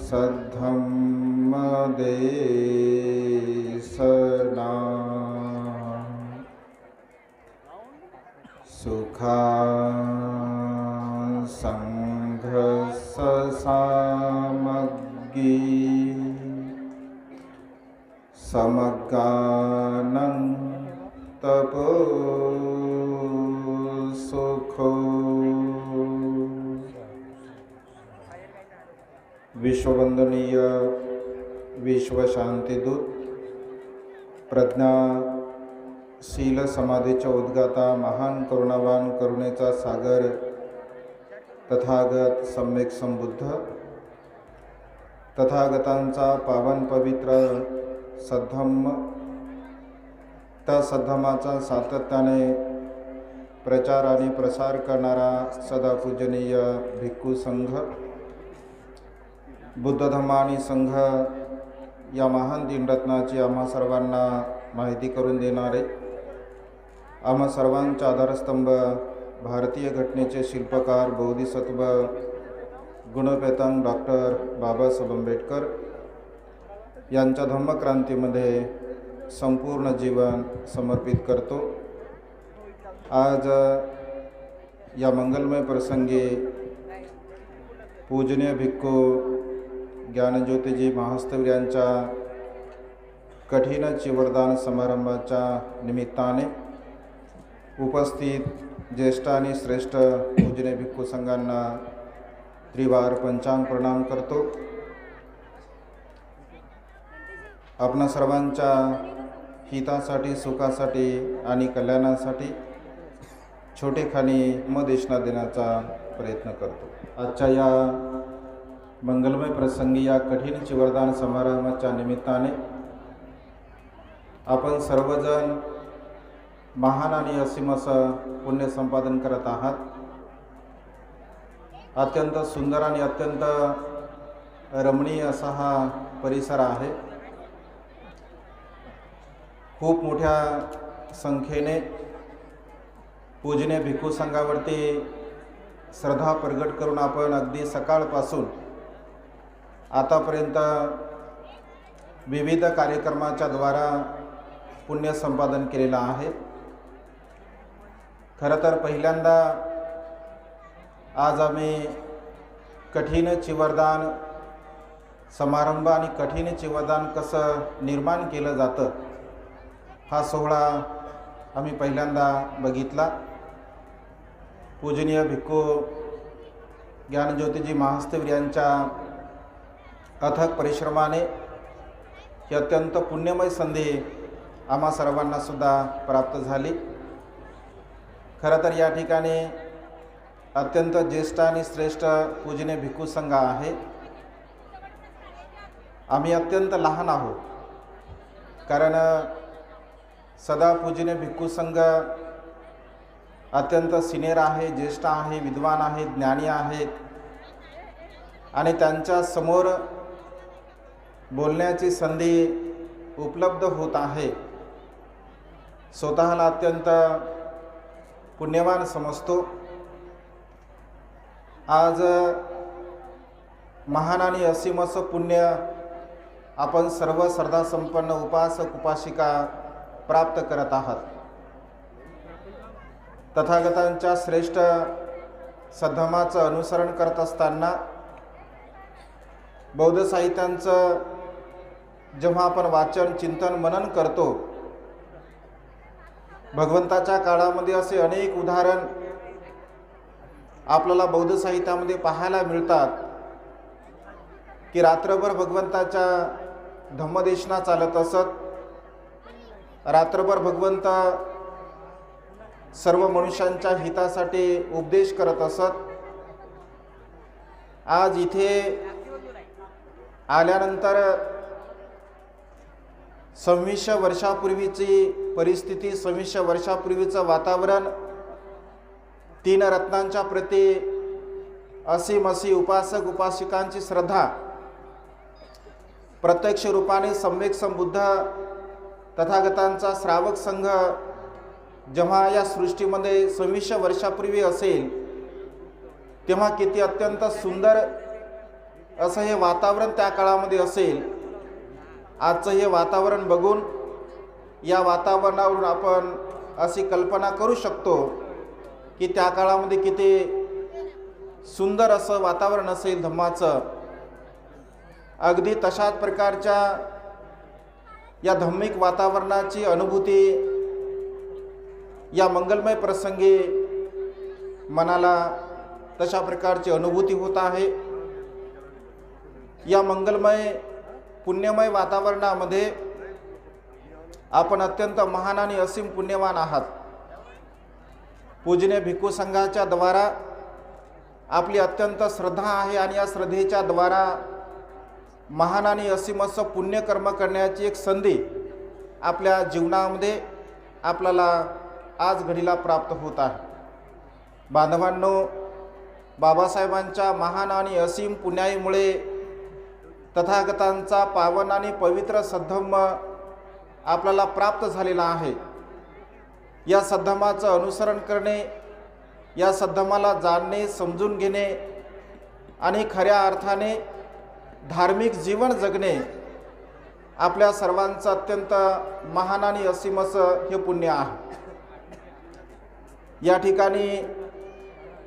सद्धम्मदेशना सुखा संघ्रससामग्गी समगानं तपो सुखो। विश्ववंदनीय विश्व शांतिदूत प्रज्ञाशील समाधीच्या उद्गाता महान करुणावान करुणेचा सागर तथागत सम्यक संबुद्ध तथागतांचा पावन पवित्र सद्धम्म, त्या सद्धम्माचा सातत्याने प्रचार आणि प्रसार करणारा सदा पूजनीय भिक्खू संघ, बुद्ध धम्म आणि संघ या महान दिनरत्नाची आम्हा सर्वांना माहिती करून देणारे, आम्हा सर्वांचा आधारस्तंभ भारतीय घटनेचे शिल्पकार बोधिसत्व गुणपेतांग डॉक्टर बाबासाहेब आंबेडकर यांच्या धम्मक्रांतीमध्ये संपूर्ण जीवन समर्पित करतो। आज या मंगलमय प्रसंगी पूजनीय भिक्खू ज्ञानज्योतिजी महास्तवीर यांच्या कठीण चिवरदान समारंभाच्या निमित्ताने उपस्थित ज्येष्ठ आणि श्रेष्ठ पूजनीय भिक्खू संघांना त्रिवार पंचांग प्रणाम करतो। आपणा सर्वांच्या हितासाठी, सुखासाठी आणि कल्याणासाठी छोटेखानी मदेशना देण्याचा प्रयत्न करतो। आजच्या या मंगलमय प्रसंगी, या कठीण चिवरदान समारंभाच्या निमित्ताने आपण सर्वजण महान आणि असीम असं पुण्य संपादन करत आहात। अत्यंत सुंदर आणि अत्यंत रमणीय असा हा परिसर आहे। खूप मोठ्या संख्येने पूजनीय भिक्खू संघावरती श्रद्धा प्रगट करून आपण अगदी सकाळपासून आतापर्यंत विविध कार्यक्रमाच्या द्वारा पुण्य संपादन केलेलं आहे। खरं तर पहिल्यांदा आज आम्ही कठीण चिवरदान समारंभ आणि कठीण चिवरदान कसं निर्माण केलं जातं हा सोहळा आम्ही पहिल्यांदा बघितला। पूजनीय भिक्खू ज्ञानज्योतिजी महास्तवीर यांच्या अथक परिश्रमाने ही अत्यंत पुण्यमय संधी आम्हा सर्वांना सुद्धा प्राप्त झाली। खरं तर या ठिकाणी अत्यंत ज्येष्ठ आणि श्रेष्ठ पूजनीय भिक्खू संघ आहे। आम्ही अत्यंत लहान आहोत, कारण सदा पूजनीय भिक्खू संघ अत्यंत सिनियर आहे, ज्येष्ठ आहे, विद्वान आहेत, ज्ञानी आहेत आणि त्यांच्या समोर बोलण्याची संधी उपलब्ध होत आहे। स्वतःला अत्यंत पुण्यवान समजतो। आज महान आणि असीम असं पुण्य आपण सर्व श्रद्धा संपन्न उपासक उपासिका प्राप्त करत आहात। तथागतांच्या श्रेष्ठ सद्धम्माचं अनुसरण करत असताना बौद्ध साहित्यांचं जेव्हा आपण वाचन चिंतन मनन करतो, भगवंताच्या काळामध्ये असे अनेक उदाहरण आपल्याला बौद्ध साहित्यामध्ये पाहायला मिळतात की रात्रभर भगवंताच्या धम्मदेशना चालत असत, रात्रभर भगवंत सर्व मनुष्यांच्या हितासाठी उपदेश करत असत। आज इथे आल्यानंतर 26 वर्षापूर्वीची परिस्थिती, 26 वर्षापूर्वीचं वातावरण, 3 रत्नांच्या प्रती असीम अशी उपासक उपासिकांची श्रद्धा, प्रत्यक्ष रूपाने सम्यक संबुद्ध तथागतांचा श्रावक संघ जेव्हा या सृष्टीमध्ये 26 वर्षापूर्वी असेल, तेव्हा किती अत्यंत सुंदर असं हे वातावरण त्या काळामध्ये असेल. आजचं हे वातावरण बघून या वातावरणावरून आपण अशी कल्पना करू शकतो की त्या काळामध्ये किती सुंदर असं वातावरण असेल धम्माचं. अगदी तशाच प्रकारच्या या धार्मिक वातावरणाची अनुभूती या मंगलमय प्रसंगी मनाला तशा प्रकारची अनुभूती होत आहे. या मंगलमय पुण्यमय वातावरणामध्ये आपण अत्यंत महान आणि असीम पुण्यवान आहात. पूजनीय भिक्खू संघाच्या द्वारा आपली अत्यंत श्रद्धा आहे आणि या श्रद्धेच्या द्वारा महान आणि असीम असं पुण्यकर्म करण्याची एक संधी आपल्या जीवनामध्ये आपल्याला आज घडीला प्राप्त होत आहे. बांधवांनो, बाबासाहेबांच्या महान आणि असीम पुण्याईमुळे तथागतांचा पावन आणि पवित्र सद्धम्म आपल्याला प्राप्त झालेला आहे. या सद्धम्माचं अनुसरण करणे, या सद्धम्माला जाणणे, समजून घेणे आणि खऱ्या अर्थाने धार्मिक जीवन जगणे आपल्या सर्वांचं अत्यंत महान आणि असीम असं हे पुण्य आहे. या ठिकाणी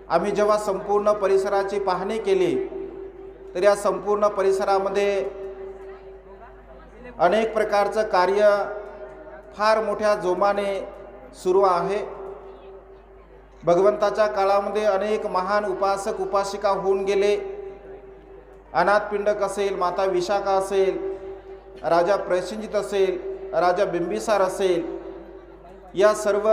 आम्ही जेव्हा संपूर्ण परिसराची पाहणी केली तर या संपूर्ण परिसरामध्ये अनेक प्रकारचं कार्य फार मोठ्या जोमाने सुरू आहे. भगवंताच्या काळामध्ये अनेक महान उपासक उपासिका होऊन गेले. अनाथपिंडक असेल, माता विशाखा असेल, राजा प्रसेनजित असेल, राजा बिंबिसार असेल, या सर्व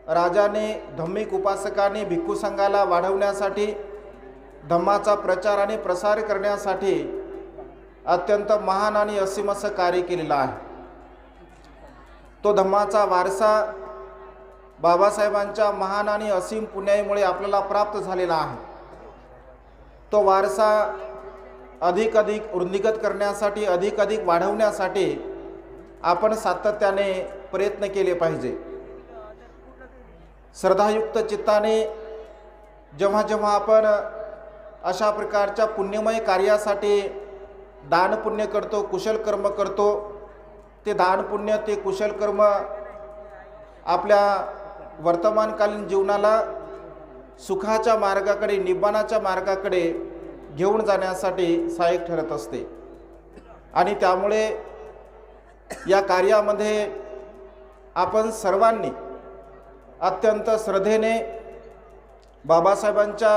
राजाने धार्मिक उपासकांनी भिक्खू संघाला वाढवण्यासाठी, धम्माचा प्रचार आणि प्रसार करण्यासाठी अत्यंत महान आणि असीम असं कार्य केलेलं आहे. तो धम्माचा वारसा बाबासाहेबांच्या महान आणि असीम पुण्याईमुळे आपल्याला प्राप्त झालेला आहे. तो वारसा अधिक वृद्धिंगत करण्यासाठी, अधिक वाढवण्यासाठी आपण सातत्याने प्रयत्न केले पाहिजे. श्रद्धायुक्त चित्ताने जेव्हा जेव्हा आपण अशा प्रकारच्या पुण्यमय कार्यासाठी दान पुण्य करतो, कुशल कर्म करतो, ते दान पुण्य, ते कुशल कर्म आपल्या वर्तमानकालीन जीवनाला सुखाच्या मार्गाकडे, निब्बाणाच्या मार्गाकडे घेऊन जाण्यासाठी सहाय्यक ठरत असते. आणि त्यामुळे या कार्यामध्ये आपण सर्वांनी अत्यंत श्रद्धेने बाबासाहेबांच्या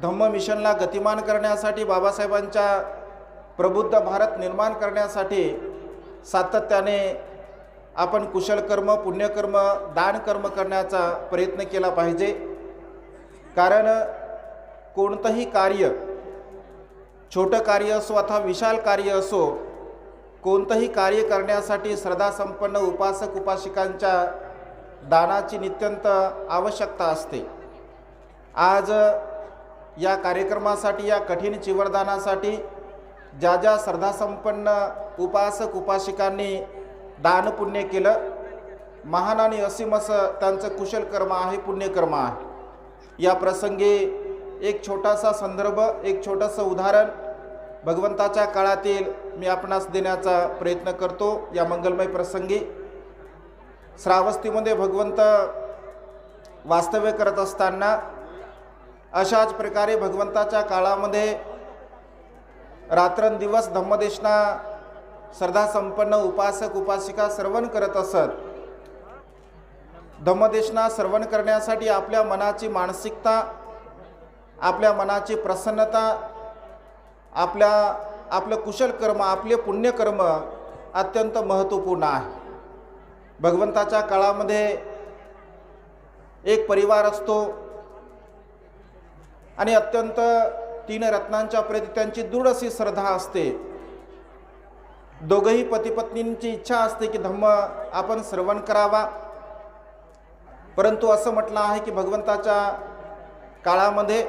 धम्म मिशनला गतिमान करण्यासाठी, बाबासाहेबांच्या प्रबुद्ध भारत निर्माण करण्यासाठी सातत्याने आपण कुशल कर्म, पुण्यकर्म, दान कर्म करण्याचा प्रयत्न केला पाहिजे. कारण कोणतंही कार्य, छोटं कार्य असो अथवा विशाल कार्य असो, कोणतंही कार्य करण्यासाठी श्रद्धासंपन्न उपासक उपासिकांच्या दानाची नित्यंत आवश्यकता असते. आज या कार्यक्रमासाठी, या कठीण चिवरदानासाठी ज्या ज्या श्रद्धासंपन्न उपासक उपासिकांनी दान पुण्य केलं, महान आणि असीम असं त्यांचं कुशल कर्म आहे, पुण्यकर्म आहे. या प्रसंगी एक छोटासा संदर्भ, एक छोटंसं उदाहरण भगवंताच्या काळातील मी आपणास देण्याचा प्रयत्न करतो. या मंगलमय प्रसंगी श्रावस्तीमध्ये भगवंत वास्तव्य करत असताना अशाच प्रकारे भगवंताच्या काळामध्ये रात्रंदिवस धम्मदेशना श्रद्धासंपन्न उपासक उपासिका श्रवण करत असत. धम्मदेशना श्रवण करण्यासाठी आपल्या मनाची मानसिकता, आपल्या मनाची प्रसन्नता, आपलं कुशल कर्म, आपले पुण्यकर्म अत्यंत महत्त्वपूर्ण आहे. भगवंताच्या काळामध्ये एक परिवार असतो आणि अत्यंत 3 रत्नांच्या प्रती त्यांची दृढ अशी श्रद्धा असते. दोघंही पतिपत्नींची इच्छा असते की धम्म आपण श्रवण करावा. परंतु असं म्हटलं आहे की भगवंताच्या काळामध्ये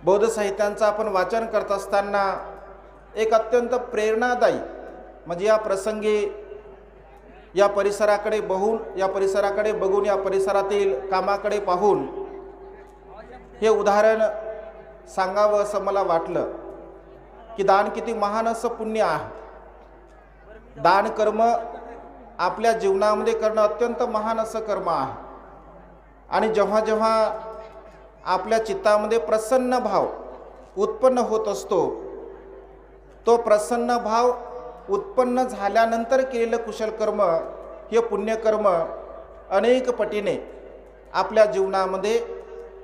बौद्ध साहित्यांचं आपण वाचन करत असताना एक अत्यंत प्रेरणादायी, म्हणजे या प्रसंगी या परिसराकडे बघून, या परिसरातील कामाकडे पाहून हे उदाहरण सांगावं असं मला वाटलं की दान किती महान असं पुण्य आहे. दान कर्म आपल्या जीवनामध्ये करणं अत्यंत महान असं कर्म आहे. आणि जेव्हा जेव्हा आपल्या चित्तामध्ये प्रसन्न भाव उत्पन्न होत असतो, तो प्रसन्न भाव उत्पन्न झाल्यानंतर केलेलं कुशल कर्म हे पुण्यकर्म अनेक पटीने आपल्या जीवनामध्ये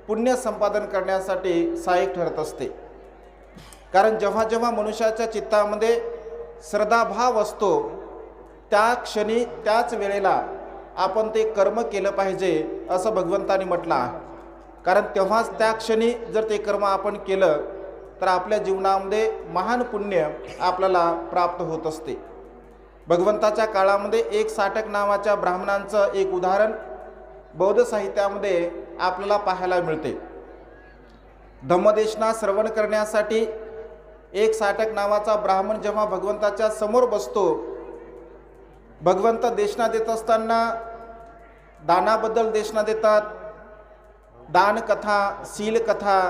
पुण्य संपादन करण्यासाठी सहाय्यक ठरत असते. कारण जेव्हा जेव्हा मनुष्याच्या चित्तामध्ये श्रद्धाभाव असतो, त्या क्षणी त्याच वेळेला आपण ते कर्म केलं पाहिजे असं भगवंतानी म्हटलं आहे. कारण तेव्हाच त्या क्षणी जर ते कर्म आपण केलं तर आपल्या जीवनामध्ये महान पुण्य आपल्याला प्राप्त होत असते. भगवंताच्या काळामध्ये एक साटक नावाच्या ब्राह्मणांचं एक उदाहरण बौद्ध साहित्यामध्ये आपल्याला पाहायला मिळते. धम्मदेशना श्रवण करण्यासाठी एक साटक नावाचा ब्राह्मण जेव्हा भगवंताच्या समोर बसतो, भगवंत देशना देत असताना दानाबद्दल देशना देतात. दान कथा, शील कथा,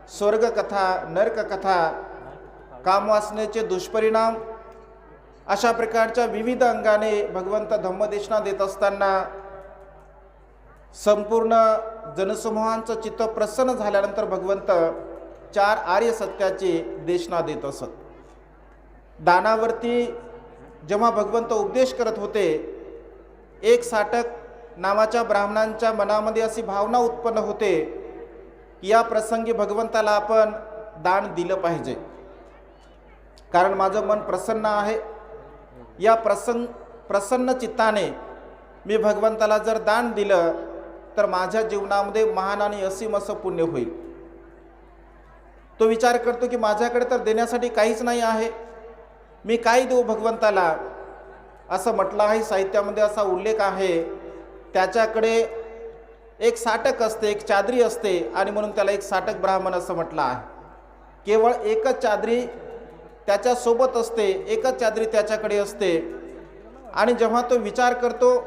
स्वर्ग कथा, नरक कथा, कामवासनेचे दुष्परिणाम अशा प्रकारच्या विविध अंगाने भगवंत धम्मदेशना देत असताना संपूर्ण जनसमूहांचं चित्त प्रसन्न झाल्यानंतर भगवंत 4 आर्य सत्याची देशना देत असत. दानावरती जेव्हा भगवंत उपदेश करत होते, एक साटक नावाच्या ब्राह्मणांच्या मनामध्ये अशी भावना उत्पन्न होते की या प्रसंगी भगवंताला आपण दान दिलं पाहिजे. कारण माझं मन प्रसन्न आहे, या प्रसन्न चित्ताने मी भगवंताला जर दान दिलं तर माझ्या जीवनामध्ये महान आणि असीम असं पुण्य होईल. तो विचार करतो की माझ्याकडे तर देण्यासाठी काहीच नाही आहे, मी काय देऊ भगवंताला. असं म्हटलं आहे, साहित्यामध्ये असा उल्लेख आहे, त्याच्याकडे एक साटक असते, एक चादरी असते आणि म्हणून त्याला एक साटक ब्राह्मण असं म्हटलं आहे. केवळ एकच चादरी त्याच्यासोबत असते, एकच चादरी त्याच्याकडे असते. आणि जेव्हा तो विचार करतो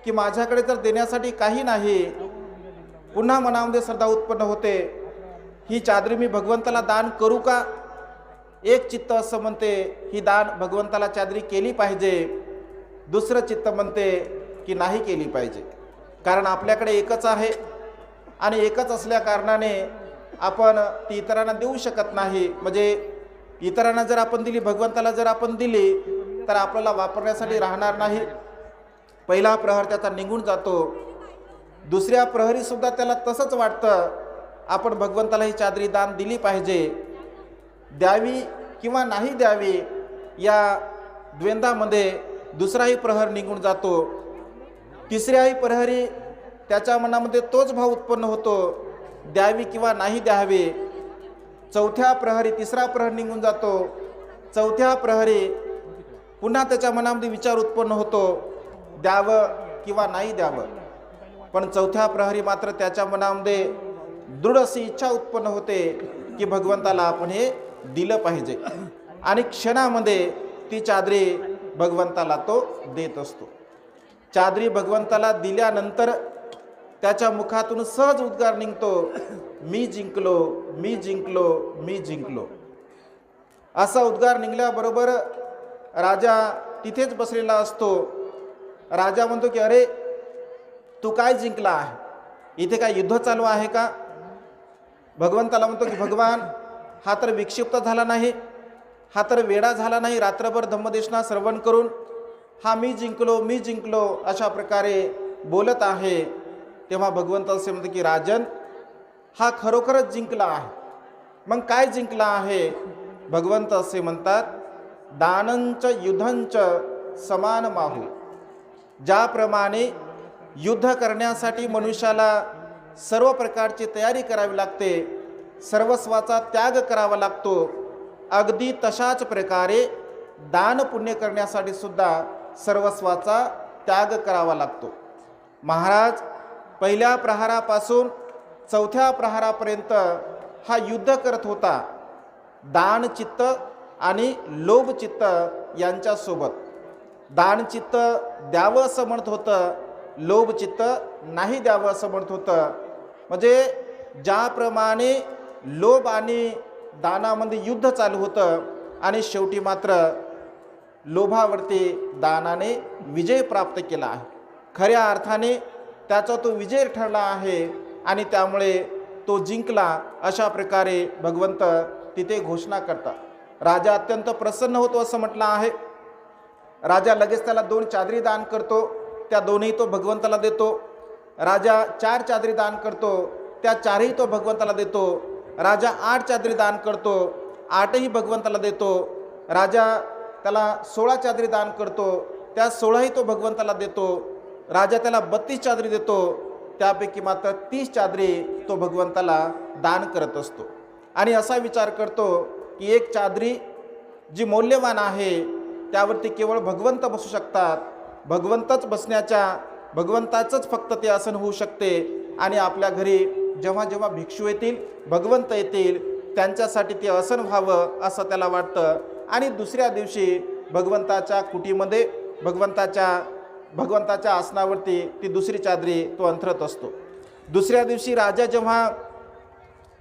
की माझ्याकडे तर देण्यासाठी काही नाही, पुन्हा मनामध्ये श्रद्धा उत्पन्न होते, ही चादरी मी भगवंताला दान करू का. एक चित्त असं म्हणते ही दान भगवंताला चादरी केली पाहिजे, दुसरं चित्त म्हणते की नाही केली पाहिजे. कारण आपल्याकडे एकच आहे आणि एकच असल्या कारणाने आपण ती इतरांना देऊ शकत नाही. म्हणजे इतरांना जर आपण दिली, भगवंताला जर आपण दिली तर आपल्याला वापरण्यासाठी राहणार नाही. पहिला प्रहर त्याचा निघून जातो, दुसऱ्या प्रहरीसुद्धा त्याला तसंच वाटतं आपण भगवंताला ही चादरी दान दिली पाहिजे. द्यावी किंवा नाही द्यावी या द्वंद्वामध्ये दुसराही प्रहर निघून जातो. तिसऱ्याही प्रहरी त्याच्या मनामध्ये तोच भाव उत्पन्न होतो, द्यावी किंवा नाही द्यावी. चौथ्या प्रहरी तिसरा प्रहर निघून जातो, चौथ्या प्रहरी पुन्हा त्याच्या मनामध्ये विचार उत्पन्न होतो, द्यावं किंवा नाही द्यावं. पण चौथ्या प्रहरी मात्र त्याच्या मनामध्ये दृढ अशी इच्छा उत्पन्न होते की भगवंताला आपण हे दिलं पाहिजे. आणि क्षणामध्ये ती चादरी भगवंताला तो देत असतो. चादरी भगवंताला दिल्यानंतर त्याच्या मुखातून सहज उद्गार निघतो, मी जिंकलो, मी जिंकलो, मी जिंकलो. असा उद्गार निघल्याबरोबर राजा तिथेच बसलेला असतो. राजा म्हणतो की अरे तू काय जिंकला आहे, इथे काय युद्ध चालू आहे का. भगवंताला म्हणतो की भगवान हा तर विक्षिप्त झाला नाही, हा तर वेडा झाला नाही, रात्रभर धम्मदेशना श्रवण करून हा मी जिंकलो, मी जिंकलो अशा प्रकारे बोलत आहे. तेव्हा भगवंत असे म्हणते की राजन हा खरोखरच जिंकला आहे. मग काय जिंकला आहे. भगवंत असे म्हणतात, दानंच युद्धंच समान माहू. ज्याप्रमाणे युद्ध करण्यासाठी मनुष्याला सर्व प्रकारची तयारी करावी लागते, सर्वस्वाचा त्याग करावा लागतो, अगदी तशाच प्रकारे दान पुण्य करण्यासाठी सुद्धा सर्वस्वाचा त्याग करावा लागतो. महाराज पहिल्या प्रहारापासून चौथ्या प्रहारापर्यंत हा युद्ध करत होता, दान चित्त आणि लोभ चित्त यांच्यासोबत. दान चित्त द्यावं असं म्हणत होतं, लोभ चित्त नाही द्यावं असं म्हणत होतं. म्हणजे ज्याप्रमाणे लोभ आणि दानामध्ये युद्ध चालू होतं आणि शेवटी मात्र लोभावरती दानाने विजय प्राप्त केला आहे. खऱ्या अर्थाने त्याचा तो विजय ठरला आहे आणि त्यामुळे तो जिंकला, अशा प्रकारे भगवंत तिथे घोषणा करतात. राजा अत्यंत प्रसन्न होतो असं म्हटलं आहे. राजा लगेच त्याला 2 चादरी दान करतो, त्या दोन्ही तो भगवंताला देतो. राजा 4 चादरी दान करतो, त्या 4ही तो भगवंताला देतो. राजा 8 चादरी दान करतो, 8ही भगवंताला देतो. राजा त्याला 16 चादरी दान करतो, त्या 16ही तो भगवंताला देतो. राजा त्याला 32 चादरी देतो, त्यापैकी मात्र 30 चादरी तो भगवंताला दान करत असतो. आणि असा विचार करतो की एक चादरी जी मौल्यवान आहे त्यावरती केवळ भगवंत बसू शकतात, भगवंतच भगवंताचंच फक्त ते आसन होऊ शकते. आणि आपल्या घरी जेव्हा जेव्हा भिक्षू येतील, भगवंत येतील, त्यांच्यासाठी ते आसन व्हावं असं त्याला वाटतं. आणि दुसऱ्या दिवशी भगवंताच्या कुटीमध्ये भगवंताच्या आसनावरती ती दुसरी चादरी तो अंथरत असतो. दुसऱ्या दिवशी राजा जेव्हा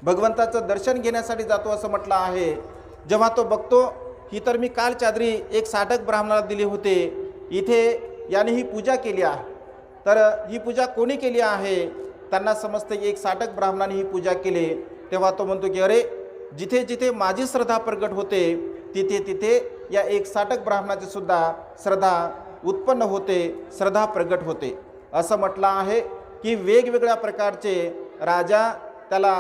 भगवंताचं दर्शन घेण्यासाठी जातो असं म्हटलं आहे, जेव्हा तो बघतो ही तर मी काल चादरी एक साधक ब्राह्मणाला दिली होते, इथे याने ही पूजा केली आहे. तर ही पूजा कोणी केली आहे? त्यांना समजते की एक साधक ब्राह्मणाने ही पूजा केली. तेव्हा तो म्हणतो की अरे, जिथे जिथे माझी श्रद्धा प्रगट होते तिथे तिथे या एक साधक ब्राह्मणाची सुद्धा श्रद्धा उत्पन्न होते, श्रद्धा प्रगट होते. असं म्हटलं आहे की वेगवेगळ्या प्रकारचे राजा त्याला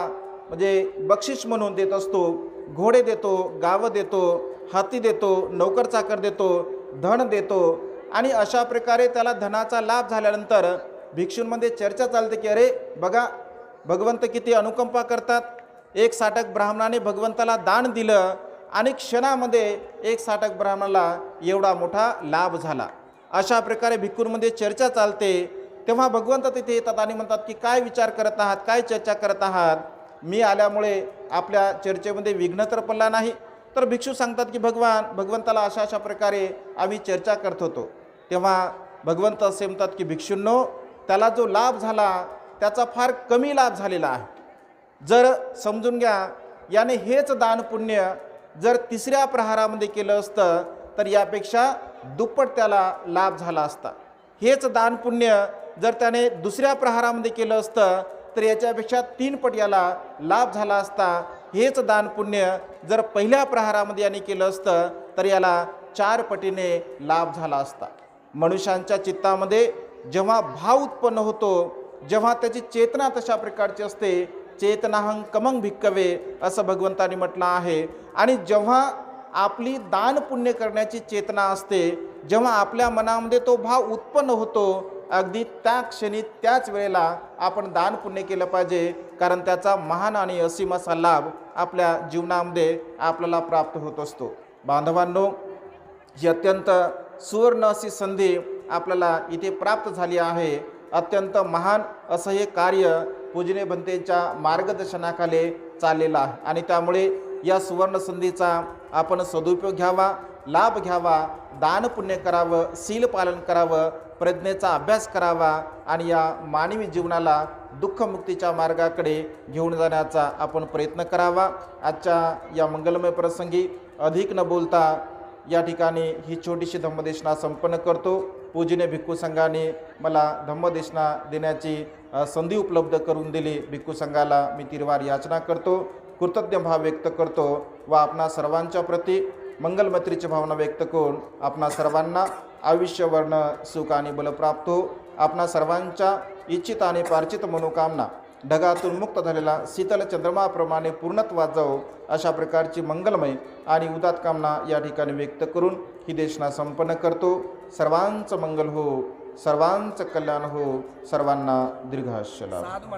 म्हणजे बक्षीस म्हणून देत असतो. घोडे देतो, गावं देतो, हाती देतो, नोकर चाकर देतो, धन देतो. आणि अशा प्रकारे त्याला धनाचा लाभ झाल्यानंतर भिक्षूंमध्ये चर्चा चालते की अरे बघा, भगवंत किती अनुकंपा करतात. एक साधक ब्राह्मणाने भगवंताला दान दिलं आणि क्षणामध्ये एक साधक ब्राह्मणाला एवढा मोठा लाभ झाला. अशा प्रकारे भिक्षूंमध्ये चर्चा चालते. तेव्हा भगवंत तिथे येतात आणि म्हणतात की काय विचार करत आहात, काय चर्चा करत आहात? मी आल्यामुळे आपल्या चर्चेमध्ये विघ्न तर पडला नाही. तर भिक्षू सांगतात की भगवंताला अशा प्रकारे आम्ही चर्चा करत होतो. तेव्हा भगवंत असे म्हणतात की भिक्षूंनो, त्याला जो लाभ झाला त्याचा फार कमी लाभ झालेला आहे. जर समजून घ्या, याने हेच दान पुण्य जर 3ऱ्या प्रहारामध्ये केलं असतं तर यापेक्षा दुप्पट त्याला लाभ झाला असता. हेच दान पुण्य जर त्याने 2ऱ्या प्रहारामध्ये केलं असतं तर याच्यापेक्षा 3 पट याला लाभ झाला असता. हेच दान पुण्य जर पहिल्या प्रहारामध्ये याने केलं असतं तर याला 4 पटीने लाभ झाला असता. मनुष्यांच्या चित्तामध्ये जेव्हा भाव उत्पन्न होतो, जेव्हा त्याची चेतना तशा प्रकारची असते, चेतनाहं कमंग भिक्कवे असं भगवंतानी म्हटलं आहे. आणि जेव्हा आपली दान पुण्य करण्याची चेतना असते, जेव्हा आपल्या मनामध्ये तो भाव उत्पन्न होतो, अगदी त्या क्षणी त्याच वेळेला आपण दान पुण्य केलं पाहिजे, कारण त्याचा महान आणि असीम असा लाभ आपल्या जीवनामध्ये आपल्याला प्राप्त होत असतो. बांधवांनो, ही अत्यंत सुवर्ण अशी संधी आपल्याला इथे प्राप्त झाली आहे. अत्यंत महान असं हे कार्य पूजनीय भंतेच्या मार्गदर्शनाखाली चाललेलं आहे आणि त्यामुळे या सुवर्ण संधीचा आपण सदुपयोग घ्यावा, लाभ घ्यावा, दान पुण्य करावं, शील पालन करावं, प्रज्ञेचा अभ्यास करावा आणि या मानवी जीवनाला दुःखमुक्तीच्या मार्गाकडे घेऊन जाण्याचा आपण प्रयत्न करावा. आजच्या या मंगलमय प्रसंगी अधिक न बोलता या ठिकाणी ही छोटीशी धम्मदेशना संपन्न करतो. पूजनीय भिक्खू संघाने मला धम्मदेशना देण्याची संधी उपलब्ध करून दिली. भिक्खू संघाला मी तिरवार याचना करतो, कृतज्ञ भाव व्यक्त करतो व आपणा सर्वांच्या प्रती मंगलमैत्रीची भावना व्यक्त करून आपणा सर्वांना आयुष्य वर्ण सुख आणि बल प्राप्त हो. आपणा सर्वांच्या इच्छित आणि पार्चित मनोकामना ढगातून मुक्त झालेला शीतल चंद्रमाप्रमाणे पूर्णत्वात जाओ, अशा प्रकारची मंगलमय आणि उदात्त कामना या ठिकाणी व्यक्त करून ही देशना संपन्न करतो. सर्वांचं मंगल हो, सर्वांचं कल्याण हो, सर्वांना दीर्घायुष्य लाभो.